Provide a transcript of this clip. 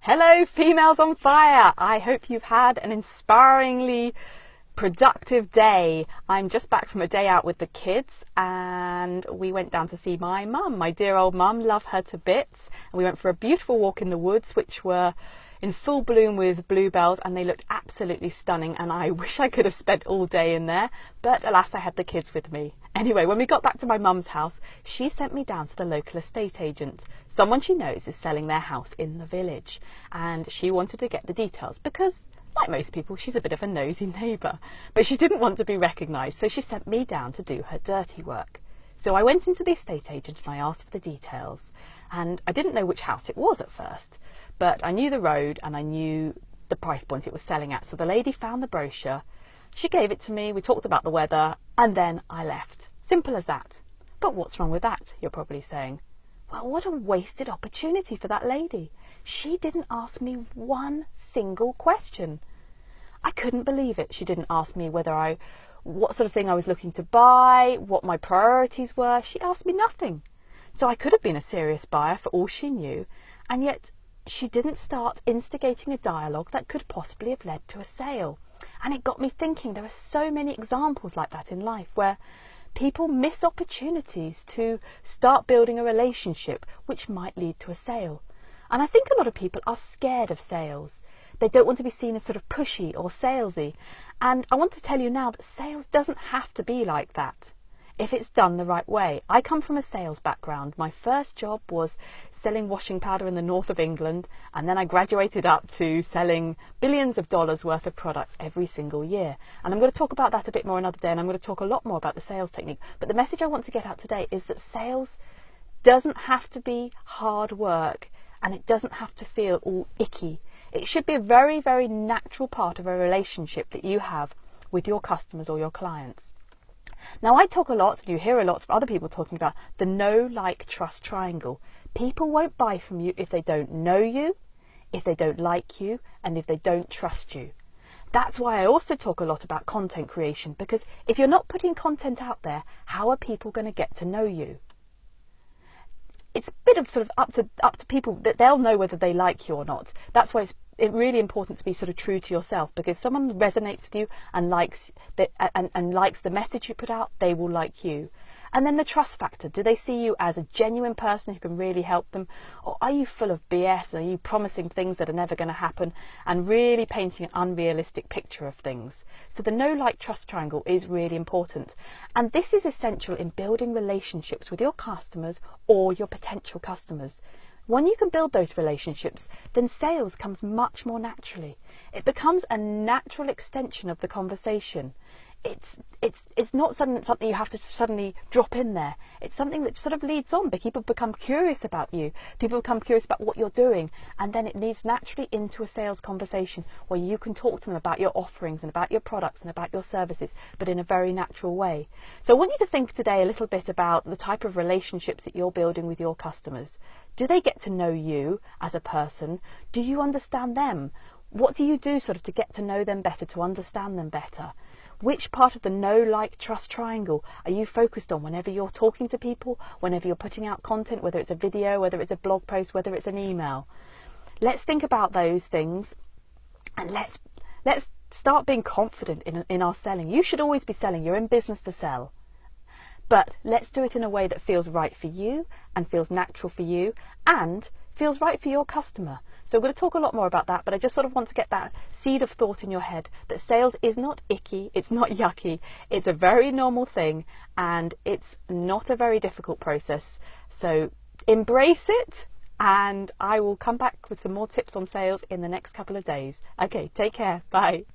Hello, females on fire! I hope you've had an inspiringly productive day. I'm just back from a day out with the kids and we went down to see my mum, my dear old mum. Love her to bits. And we went for a beautiful walk in the woods, which were in full bloom with bluebells, and they looked absolutely stunning, and I wish I could have spent all day in there, but alas, I had the kids with me. Anyway, when we got back to my mum's house, she sent me down to the local estate agent. Someone she knows is selling their house in the village, and she wanted to get the details because, like most people, she's a bit of a nosy neighbour, but she didn't want to be recognised, so she sent me down to do her dirty work. So I went into the estate agent and I asked for the details, and I didn't know which house it was at first, but I knew the road and I knew the price point it was selling at. So the lady found the brochure, she gave it to me, we talked about the weather, and then I left. Simple as that. But what's wrong with that, you're probably saying? Well, what a wasted opportunity for that lady. She didn't ask me one single question. I couldn't believe it. She didn't ask me what sort of thing I was looking to buy, what my priorities were. She asked me nothing. So I could have been a serious buyer for all she knew, and yet she didn't start instigating a dialogue that could possibly have led to a sale. And it got me thinking, there are so many examples like that in life where people miss opportunities to start building a relationship which might lead to a sale. And I think a lot of people are scared of sales. They don't want to be seen as sort of pushy or salesy. And I want to tell you now that sales doesn't have to be like that if it's done the right way. I come from a sales background. My first job was selling washing powder in the north of England, and then I graduated up to selling billions of dollars worth of products every single year. And I'm going to talk about that a bit more another day, and I'm going to talk a lot more about the sales technique. But the message I want to get out today is that sales doesn't have to be hard work, and it doesn't have to feel all icky. It should be a very, very natural part of a relationship that you have with your customers or your clients. Now, I talk a lot, and you hear a lot of other people talking about the know, like, trust triangle. People won't buy from you if they don't know you, if they don't like you, and if they don't trust you. That's why I also talk a lot about content creation, because if you're not putting content out there, how are people going to get to know you? It's a bit of sort of up to people that they'll know whether they like you or not. That's why it's really important to be sort of true to yourself, because if someone resonates with you and likes the message you put out, they will like you. And then the trust factor. Do they see you as a genuine person who can really help them? Or are you full of BS? And are you promising things that are never going to happen and really painting an unrealistic picture of things? So the know, like, trust triangle is really important. And this is essential in building relationships with your customers or your potential customers. When you can build those relationships, then sales comes much more naturally. It becomes a natural extension of the conversation. It's not something you have to suddenly drop in there. It's something that sort of leads on. People become curious about you. People become curious about what you're doing. And then it leads naturally into a sales conversation where you can talk to them about your offerings and about your products and about your services, but in a very natural way. So I want you to think today a little bit about the type of relationships that you're building with your customers. Do they get to know you as a person? Do you understand them? What do you do sort of to get to know them better, to understand them better? Which part of the know, like, trust triangle are you focused on whenever you're talking to people, whenever you're putting out content, whether it's a video, whether it's a blog post, whether it's an email? Let's think about those things, and let's start being confident in our selling. You should always be selling. You're in business to sell. But let's do it in a way that feels right for you and feels natural for you and feels right for your customer. So we're going to talk a lot more about that, but I just sort of want to get that seed of thought in your head that sales is not icky, it's not yucky, it's a very normal thing, and it's not a very difficult process. So embrace it, and I will come back with some more tips on sales in the next couple of days. Okay, take care. Bye.